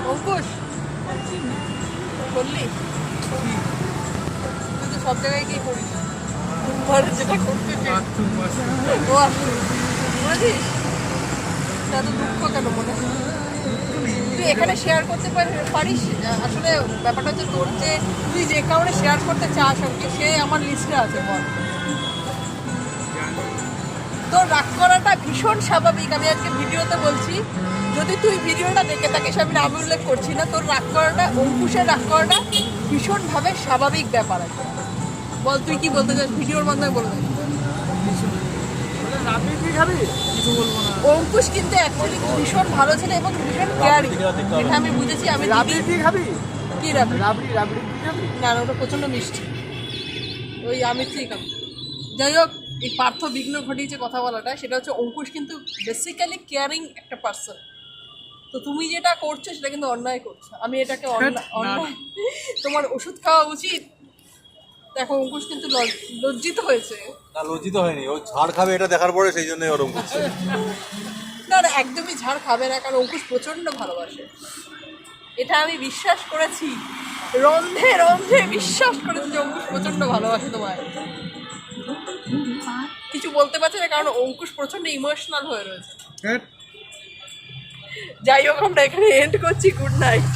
অঙ্কুশ বললি তুই তো সব জায়গায় গিয়ে করিস ঘরে যেটা করতেছিস বুঝেছিস এত দুঃখ কেন মনে তুই এখানে শেয়ার করতে পারিস আসলে ব্যাপারটা হচ্ছে তোর যে তুই যে কারণে শেয়ার করতে চাস আর কি সে আমার লিস্টে আছে বল তোর রাগ করাটা ভীষণ স্বাভাবিক আমি আজকে ভিডিওতে বলছি যদি তুই ভিডিওটা দেখে থাকিস আমি নাম উল্লেখ করছি না তোর রাগ করাটা অঙ্কুশের রাগ করাটা ভীষণভাবে স্বাভাবিক ব্যাপার আছে বল তুই কি বলতে চাস ভিডিওর মাধ্যমে বলে দে অঙ্কুশ কিন্তু অ্যাকচুয়ালি ভীষণ ভালো ছিল এবং ভীষণ কেয়ারিং এটা আমি বুঝেছি আমি কি রাবড়ি না ওটা প্রচণ্ড মিষ্টি ওই আমি ঠিক খাবি যাই হোক এই পার্থ বিঘ্ন ঘটিয়েছে কথা বলাটা সেটা হচ্ছে অঙ্কুশ কিন্তু বেসিক্যালি কেয়ারিং একটা পার্সন তো তুমি যেটা করছো সেটা কিন্তু অন্যায় করছো আমি এটাকে অন্যায় তোমার ওষুধ খাওয়া উচিত দেখো অঙ্কুশ কিন্তু লজ্জিত হয়েছে না লজ্জিত হয়নি ও ঝাড় খাবে এটা দেখার পরে সেই জন্যই ওরকম করছে না না একদমই ঝাড় খাবে না কারণ অঙ্কুশ প্রচণ্ড ভালোবাসে এটা আমি বিশ্বাস করেছি রন্ধে রন্ধে বিশ্বাস করেছি যে অঙ্কুশ প্রচণ্ড ভালোবাসে তোমায় কিছু বলতে পারছে না কারণ অঙ্কুশ প্রচণ্ড ইমোশনাল হয়ে রয়েছে যাই হোক আমরা এখানে এন্ড করছি গুড নাইট